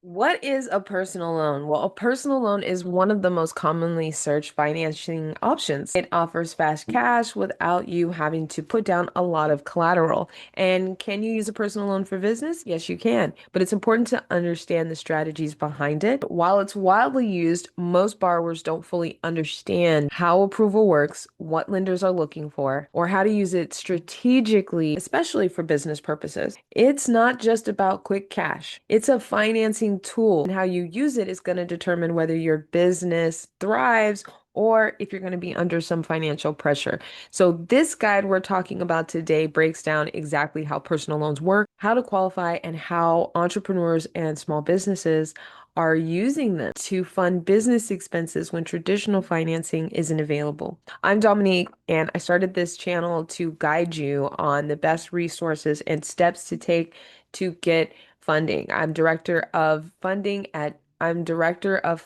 What is a personal loan? Well, a personal loan is one of the most commonly searched financing options. It offers fast cash without you having to put down a lot of collateral. And can you use a personal loan for business? Yes, you can. But it's important to understand the strategies behind it. While it's widely used, most borrowers don't fully understand how approval works, what lenders are looking for, or how to use it strategically, especially for business purposes. It's not just about quick cash. It's a financing tool, and how you use it is going to determine whether your business thrives or if you're going to be under some financial pressure. So, this guide we're talking about today breaks down exactly how personal loans work, how to qualify, and how entrepreneurs and small businesses are using them to fund business expenses when traditional financing isn't available. I'm Dominique, and I started this channel to guide you on the best resources and steps to take to get funding. I'm director of funding at GRA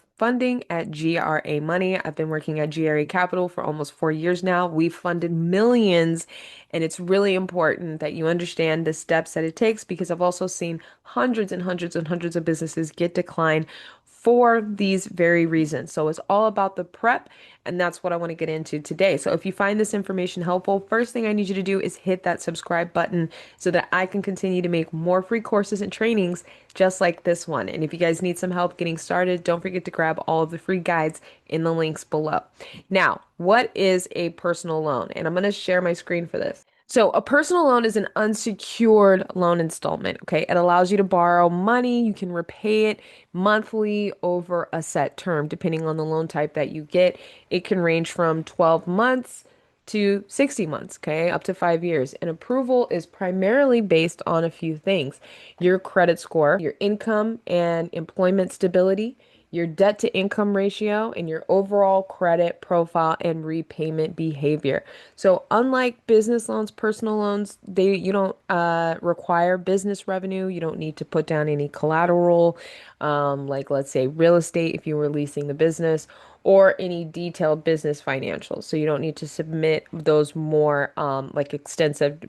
Money. I've been working at GRA Capital for almost 4 years now. We've funded millions, and it's really important that you understand the steps that it takes because I've also seen hundreds and hundreds and hundreds of businesses get declined for these very reasons. So it's all about the prep, and that's what I want to get into today. So if you find this information helpful, first thing I need you to do is hit that subscribe button so that I can continue to make more free courses and trainings just like this one. And if you guys need some help getting started, don't forget to grab all of the free guides in the links below. Now, what is a personal loan? And I'm going to share my screen for this. So, a personal loan is an unsecured loan installment. Okay. It allows you to borrow money. You can repay it monthly over a set term, depending on the loan type that you get. It can range from 12 months to 60 months, okay, up to 5 years. And approval is primarily based on a few things: your credit score, your income and employment stability, your debt to income ratio, and your overall credit profile and repayment behavior. So unlike business loans, personal loans, you don't require business revenue. You don't need to put down any collateral, like let's say real estate if you were leasing the business, or any detailed business financials. So you don't need to submit those more like extensive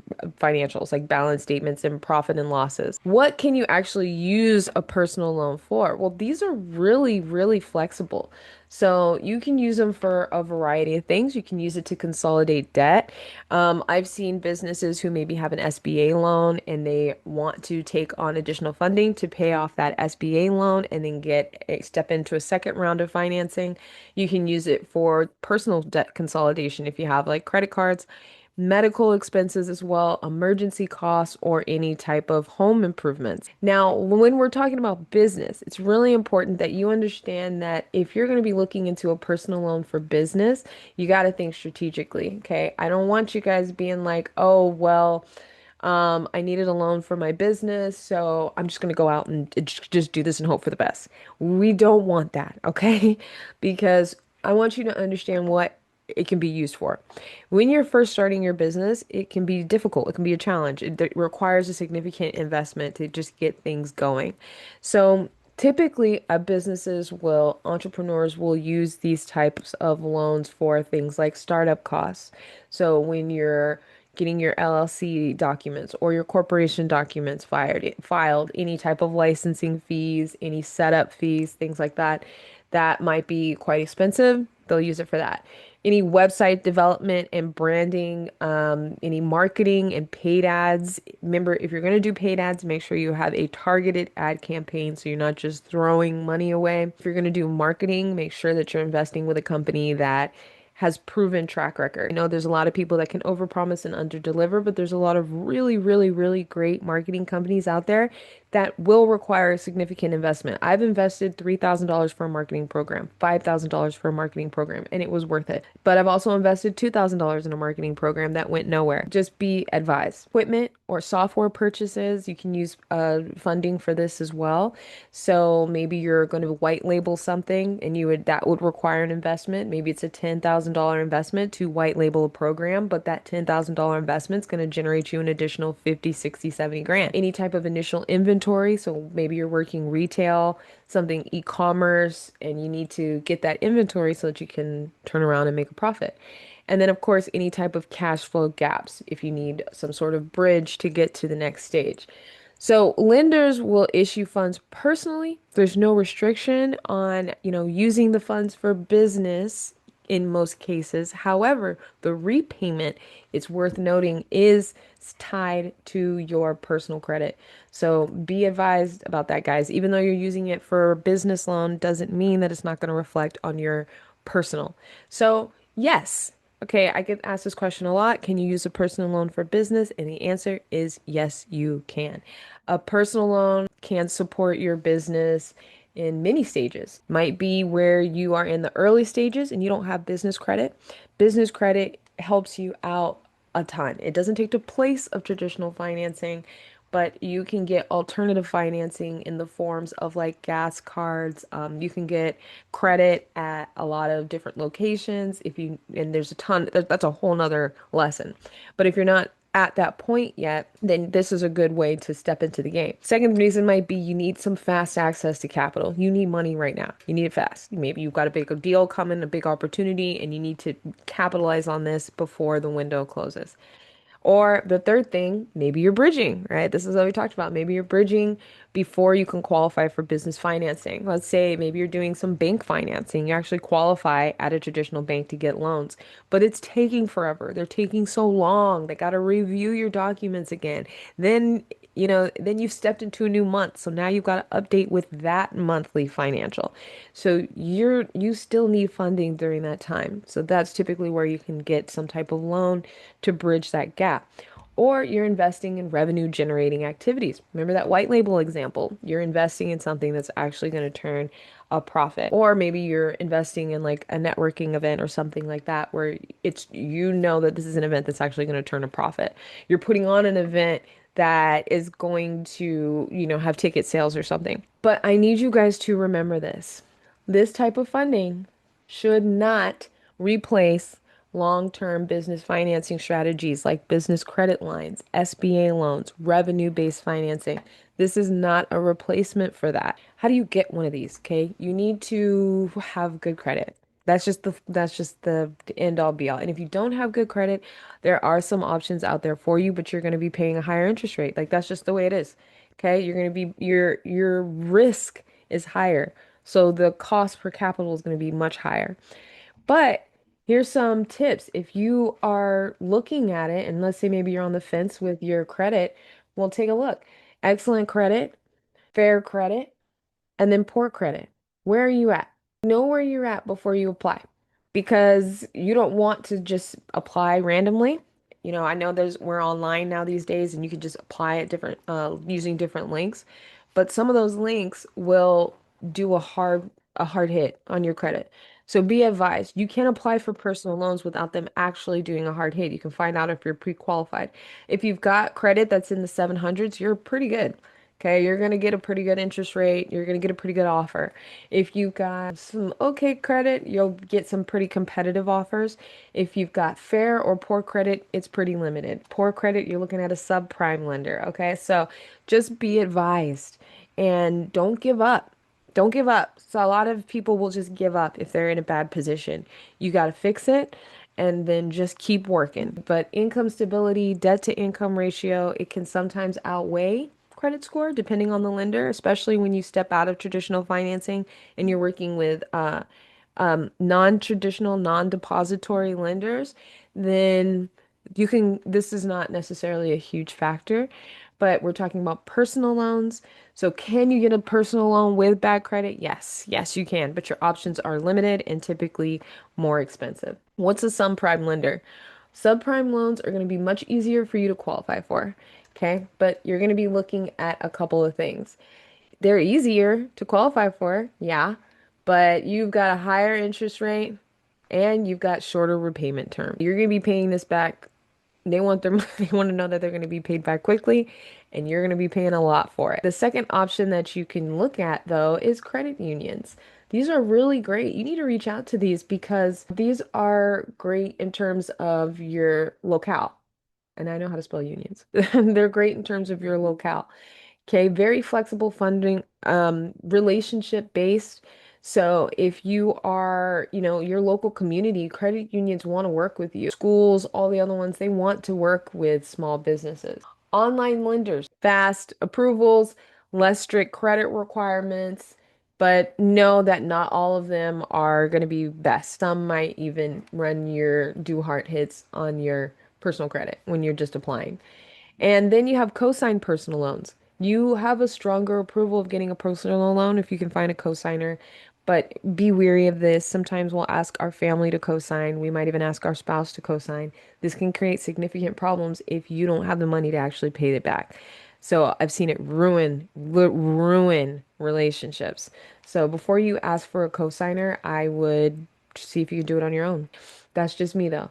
financials like balance statements and profit and losses. What can you actually use a personal loan for? Well, these are really, really flexible. So you can use them for a variety of things. You can use it to consolidate debt. I've seen businesses who maybe have an SBA loan and they want to take on additional funding to pay off that SBA loan and then step into a second round of financing. You can use it for personal debt consolidation if you have like credit cards, medical expenses as well, emergency costs, or any type of home improvements. Now, when we're talking about business, it's really important that you understand that if you're going to be looking into a personal loan for business, you got to think strategically, okay? I don't want you guys being like, oh, well, I needed a loan for my business, so I'm just going to go out and just do this and hope for the best. We don't want that, okay? Because I want you to understand what it can be used for. When you're first starting your business, it can be difficult. It can be a challenge. It requires a significant investment to just get things going. So typically, entrepreneurs will use these types of loans for things like startup costs. So when you're getting your LLC documents or your corporation documents filed, any type of licensing fees, any setup fees, things like that, that might be quite expensive. They'll use it for that. Any website development and branding, any marketing and paid ads. Remember, if you're going to do paid ads, make sure you have a targeted ad campaign so you're not just throwing money away. If you're going to do marketing, make sure that you're investing with a company that has proven track record. I know there's a lot of people that can overpromise and underdeliver, but there's a lot of really, really, really great marketing companies out there that will require a significant investment. I've invested $3,000 for a marketing program, $5,000 for a marketing program, and it was worth it. But I've also invested $2,000 in a marketing program that went nowhere. Just be advised. Equipment or software purchases, you can use funding for this as well. So maybe you're going to white label something and that would require an investment. Maybe it's a $10,000 investment to white label a program, but that $10,000 investment is going to generate you an additional 50, 60, 70 grand. Any type of initial inventory, so maybe you're working retail, something e-commerce, and you need to get that inventory so that you can turn around and make a profit. And then, of course, any type of cash flow gaps if you need some sort of bridge to get to the next stage. So lenders will issue funds personally. There's no restriction on, using the funds for business in most cases. However, the repayment, it's worth noting, is tied to your personal credit. So be advised about that, guys. Even though you're using it for a business loan, doesn't mean that it's not going to reflect on your personal. So, yes. Okay, I get asked this question a lot. Can you use a personal loan for business? And the answer is yes, you can. A personal loan can support your business in many stages. Might be where you are in the early stages and you don't have business credit. Business credit helps you out a ton. It doesn't take the place of traditional financing, but you can get alternative financing in the forms of like gas cards. You can get credit at a lot of different locations. And there's a ton, that's a whole nother lesson. But if you're not at that point yet, then this is a good way to step into the game. Second reason might be you need some fast access to capital. You need money right now. You need it fast. Maybe you've got a big deal coming, a big opportunity, and you need to capitalize on this before the window closes. Or the third thing, maybe you're bridging, right? This is what we talked about. Maybe you're bridging before you can qualify for business financing. Let's say maybe you're doing some bank financing. You actually qualify at a traditional bank to get loans, but it's taking forever. They're taking so long. They got to review your documents again. Then, then you've stepped into a new month. So now you've got to update with that monthly financial. So you still need funding during that time. So that's typically where you can get some type of loan to bridge that gap. Or you're investing in revenue generating activities. Remember that white label example? You're investing in something that's actually going to turn a profit. Or maybe you're investing in like a networking event or something like that where that this is an event that's actually going to turn a profit. You're putting on an event that is going to, have ticket sales or something. But I need you guys to remember this. This type of funding should not replace long-term business financing strategies like business credit lines, SBA loans, revenue-based financing. This is not a replacement for that. How do you get one of these? Okay, you need to have good credit. That's just the end all be all. And if you don't have good credit, there are some options out there for you, but you're going to be paying a higher interest rate. Like that's just the way it is. Okay, you're going to be your risk is higher. So the cost per capital is going to be much higher. But here's some tips. If you are looking at it, and let's say maybe you're on the fence with your credit, well, take a look. Excellent credit, fair credit, and then poor credit. Where are you at? Know where you're at before you apply because you don't want to just apply randomly. I know we're online now these days and you can just apply at different using different links, but some of those links will do a hard hit on your credit. So be advised, you can't apply for personal loans without them actually doing a hard hit. You can find out if you're pre-qualified. If you've got credit that's in the 700s, you're pretty good. Okay, you're going to get a pretty good interest rate. You're going to get a pretty good offer. If you've got some okay credit, you'll get some pretty competitive offers. If you've got fair or poor credit, it's pretty limited. Poor credit, you're looking at a subprime lender. Okay, so just be advised and don't give up. Don't give up. So a lot of people will just give up if they're in a bad position. You got to fix it and then just keep working. But income stability, debt to income ratio, it can sometimes outweigh credit score depending on the lender, especially when you step out of traditional financing and you're working with non-traditional, non-depository lenders, then this is not necessarily a huge factor, but we're talking about personal loans. So can you get a personal loan with bad credit? Yes, yes, you can, but your options are limited and typically more expensive. What's a subprime lender? Subprime loans are going to be much easier for you to qualify for. Okay, but you're going to be looking at a couple of things. They're easier to qualify for, yeah, but you've got a higher interest rate and you've got shorter repayment term. You're going to be paying this back. They want their they want to know that they're going to be paid back quickly and you're going to be paying a lot for it. The second option that you can look at though is credit unions. These are really great. You need to reach out to these because these are great in terms of your locale. And I know how to spell unions. They're great in terms of your locale. Okay, very flexible funding, relationship based. So if you are, your local community, credit unions want to work with you. Schools, all the other ones, they want to work with small businesses. Online lenders, fast approvals, less strict credit requirements, but know that not all of them are going to be best. Some might even do hard hits on your personal credit when you're just applying. And then you have co-signed personal loans. You have a stronger approval of getting a personal loan if you can find a co-signer, but be wary of this. Sometimes we'll ask our family to co-sign. We might even ask our spouse to co-sign. This can create significant problems if you don't have the money to actually pay it back. So I've seen it ruin relationships. So before you ask for a co-signer, I would see if you can do it on your own. That's just me though.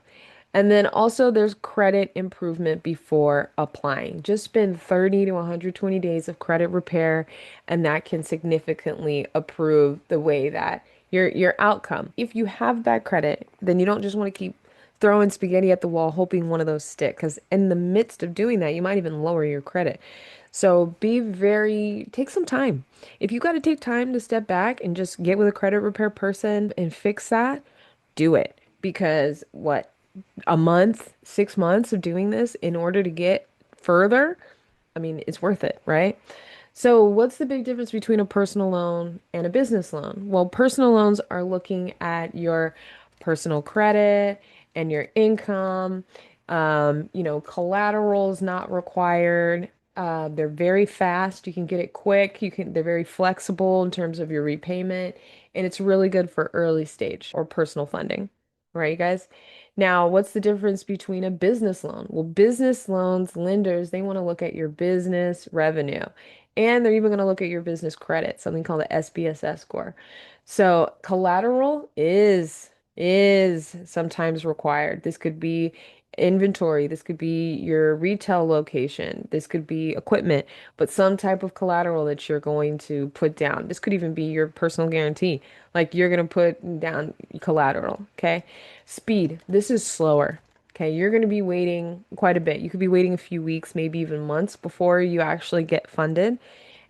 And then also there's credit improvement before applying. Just spend 30 to 120 days of credit repair, and that can significantly improve the way that your outcome. If you have bad credit, then you don't just want to keep throwing spaghetti at the wall hoping one of those stick, because in the midst of doing that, you might even lower your credit. So take some time. If you got to take time to step back and just get with a credit repair person and fix that, do it. Because what? A month, 6 months of doing this in order to get further, I mean, it's worth it, right? So, what's the big difference between a personal loan and a business loan? Well, personal loans are looking at your personal credit and your income. Collateral is not required. They're very fast. You can get it quick. They're very flexible in terms of your repayment, and it's really good for early stage or personal funding, right, you guys? Now, what's the difference between a business loan? Well, business loans, lenders, they want to look at your business revenue. And they're even going to look at your business credit, something called the SBSS score. So collateral is sometimes required. This could be inventory, this could be your retail location, this could be equipment, but some type of collateral that you're going to put down. This could even be your personal guarantee. Like you're going to put down collateral, okay? Speed. This is slower. Okay, you're going to be waiting quite a bit. You could be waiting a few weeks, maybe even months before you actually get funded.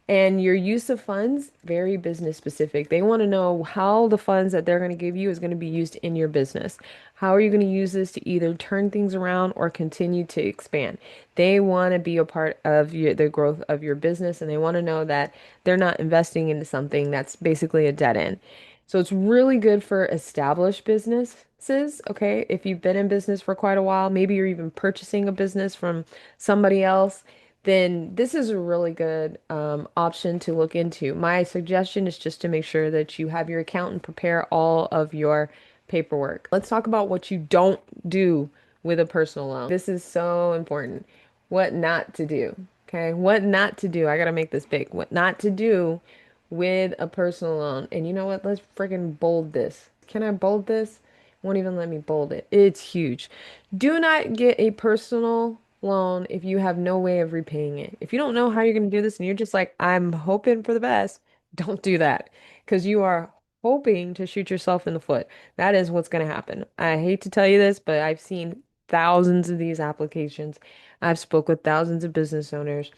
And your use of funds, very business specific. They want to know how the funds that they're going to give you is going to be used in your business. How are you going to use this to either turn things around or continue to expand? They want to be a part of the growth of your business, and they want to know that they're not investing into something that's basically a dead end. So it's really good for established businesses, okay? If you've been in business for quite a while, maybe you're even purchasing a business from somebody else, then this is a really good option to look into. My suggestion is just to make sure that you have your accountant prepare all of your paperwork. Let's talk about what you don't do with a personal loan. This is so important. What not to do. Okay, what not to do. I gotta make this big. What not to do with a personal loan. And you know what? Let's freaking bold this. Can I bold this? Won't even let me bold it. It's huge. Do not get a personal loan if you have no way of repaying it. If you don't know how you're going to do this and you're just like, I'm hoping for the best, don't do that because you are hoping to shoot yourself in the foot. That is what's going to happen. I hate to tell you this, but I've seen thousands of these applications. I've spoke with thousands of business owners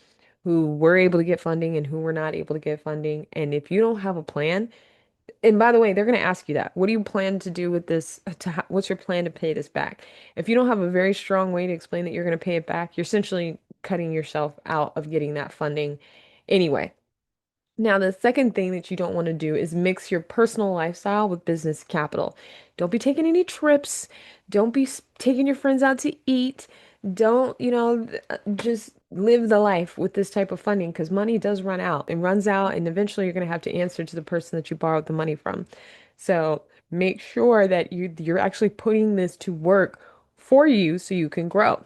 who were able to get funding and who were not able to get funding. And if you don't have a plan, and by the way, they're going to ask you that. What do you plan to do with this? What's your plan to pay this back? If you don't have a very strong way to explain that you're going to pay it back, you're essentially cutting yourself out of getting that funding anyway. Now, the second thing that you don't want to do is mix your personal lifestyle with business capital. Don't be taking any trips. Don't be taking your friends out to eat. Don't, just live the life with this type of funding because money does run out. It runs out, and eventually you're going to have to answer to the person that you borrowed the money from. So make sure that you're actually putting this to work for you so you can grow.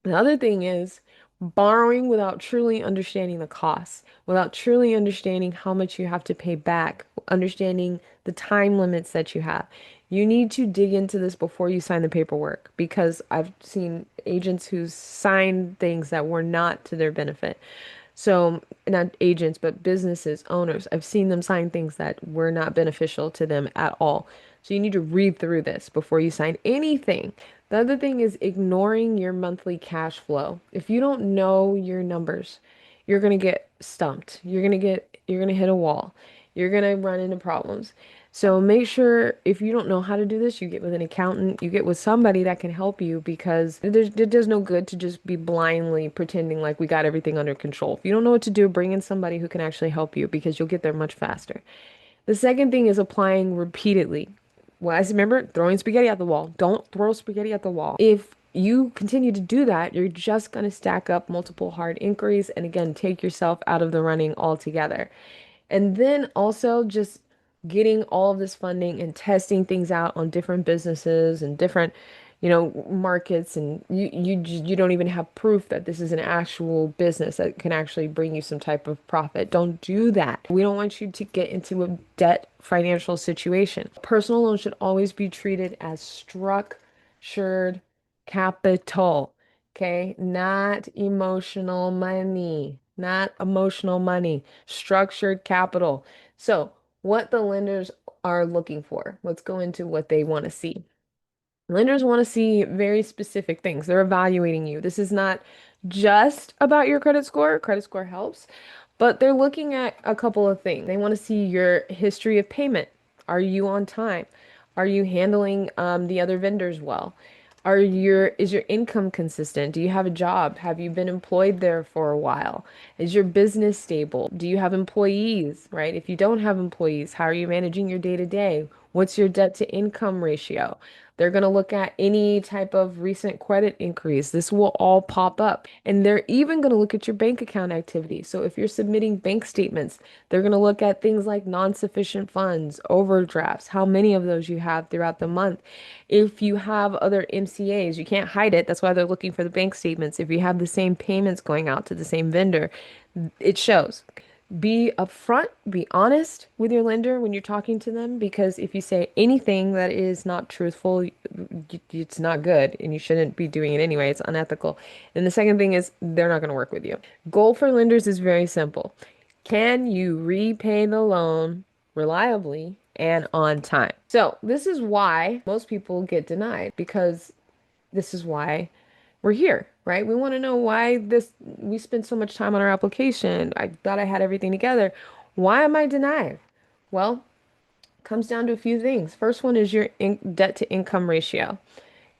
The other thing is borrowing without truly understanding the costs, without truly understanding how much you have to pay back, understanding the time limits that you have. You need to dig into this before you sign the paperwork because I've seen agents who signed things that were not to their benefit. So, not agents, but businesses, owners, I've seen them sign things that were not beneficial to them at all. So, you need to read through this before you sign anything. The other thing is ignoring your monthly cash flow. If you don't know your numbers, you're going to get stumped. You're going to hit a wall. you're gonna run into problems. So make sure if you don't know how to do this, you get with an accountant, you get with somebody that can help you because it does no good to just be blindly pretending like we got everything under control. If you don't know what to do, bring in somebody who can actually help you because you'll get there much faster. The second thing is applying repeatedly. Well, as remember, throwing spaghetti at the wall. Don't throw spaghetti at the wall. If you continue to do that, you're just going to stack up multiple hard inquiries and again, take yourself out of the running altogether. And then also just getting all of this funding and testing things out on different businesses and different, markets, and you don't even have proof that this is an actual business that can actually bring you some type of profit. Don't do that. We don't want you to get into a debt financial situation. Personal loans should always be treated as structured capital. Okay, not emotional money, not emotional money, structured capital. So, what the lenders are looking for, let's go into what they want to see. Lenders want to see very specific things. They're evaluating you. This is not just about your credit score. Credit score helps, but they're looking at a couple of things. They want to see your history of payment. Are you on time? Are you handling the other vendors well? Is your income consistent? Do you have a job? Have you been employed there for a while? Is your business stable? Do you have employees, right? If you don't have employees, how are you managing your day to day? What's your debt to income ratio? They're going to look at any type of recent credit increase. This will all pop up. And they're even going to look at your bank account activity. So if you're submitting bank statements, they're going to look at things like non-sufficient funds, overdrafts, how many of those you have throughout the month. If you have other MCAs, you can't hide it. That's why they're looking for the bank statements. If you have the same payments going out to the same vendor, it shows. Be upfront, be honest with your lender when you're talking to them, because if you say anything that is not truthful, it's not good and you shouldn't be doing it anyway. It's unethical. And the second thing is they're not going to work with you. Goal for lenders is very simple. Can you repay the loan reliably and on time? So, this is why most people get denied because this is why we're here, right? We want to know why we spent so much time on our application. I thought I had everything together. Why am I denied? Well, it comes down to a few things. First one is your debt to income ratio.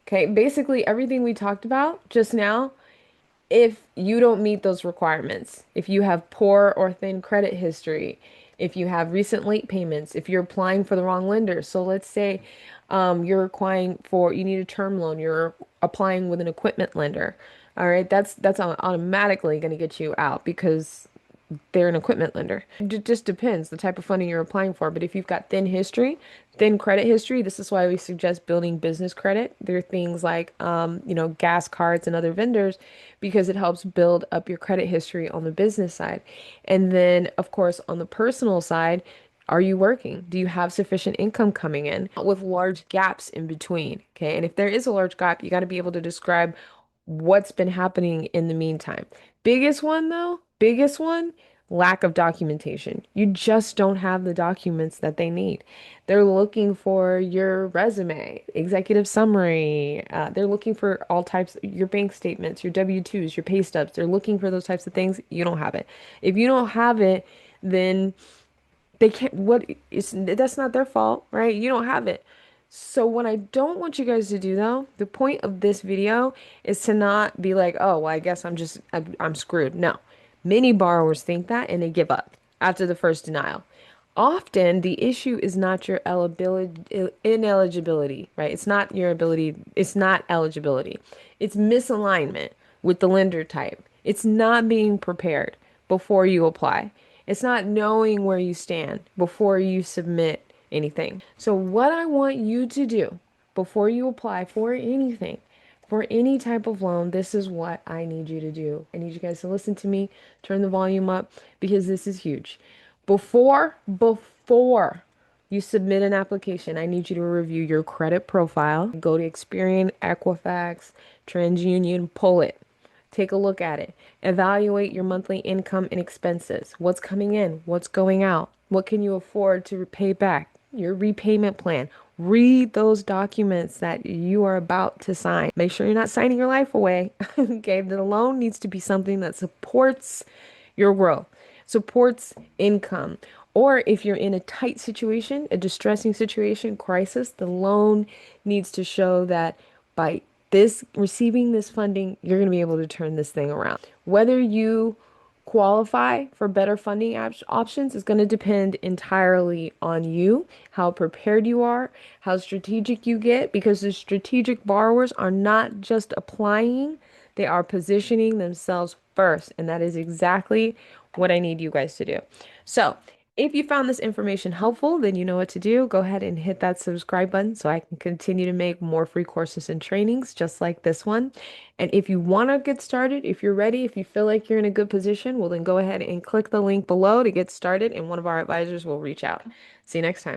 Okay, basically everything we talked about just now, if you don't meet those requirements, if you have poor or thin credit history, if you have recent late payments, if you're applying for the wrong lender. So let's say you need a term loan, you're applying with an equipment lender. All right, that's automatically going to get you out because they're an equipment lender. It just depends the type of funding you're applying for. But if you've got thin credit history, this is why we suggest building business credit. There are things like, gas cards and other vendors because it helps build up your credit history on the business side. And then, of course, on the personal side, are you working? Do you have sufficient income coming in with large gaps in between? Okay. And if there is a large gap, you got to be able to describe what's been happening in the meantime. Biggest one, lack of documentation. You just don't have the documents that they need. They're looking for your resume, executive summary. They're looking for all types, your bank statements, your W-2s, your pay stubs. They're looking for those types of things. You don't have it. If you don't have it, then they can't, that's not their fault, right? You don't have it. So what I don't want you guys to do though, the point of this video is to not be like, oh, well, I guess I'm screwed. No. Many borrowers think that and they give up after the first denial. Often the issue is not your ineligibility, right? It's not your ability, it's not eligibility. It's misalignment with the lender type. It's not being prepared before you apply. It's not knowing where you stand before you submit anything. So what I want you to do before you apply for anything, for any type of loan, this is what I need you to do. I need you guys to listen to me, turn the volume up because this is huge. Before you submit an application, I need you to review your credit profile. Go to Experian, Equifax, TransUnion, pull it. Take a look at it. Evaluate your monthly income and expenses. What's coming in? What's going out? What can you afford to pay back? Your repayment plan. Read those documents that you are about to sign. Make sure you're not signing your life away. Okay, the loan needs to be something that supports your growth, supports income, Or if you're in a tight situation, a distressing situation, crisis, the loan needs to show that by this receiving this funding, you're going to be able to turn this thing around. Whether you qualify for better funding options is going to depend entirely on you, how prepared you are, how strategic you get, because the strategic borrowers are not just applying, they are positioning themselves first. And that is exactly what I need you guys to do. So, if you found this information helpful, then you know what to do. Go ahead and hit that subscribe button so I can continue to make more free courses and trainings just like this one. And if you want to get started, if you're ready, if you feel like you're in a good position, well, then go ahead and click the link below to get started, and one of our advisors will reach out. See you next time.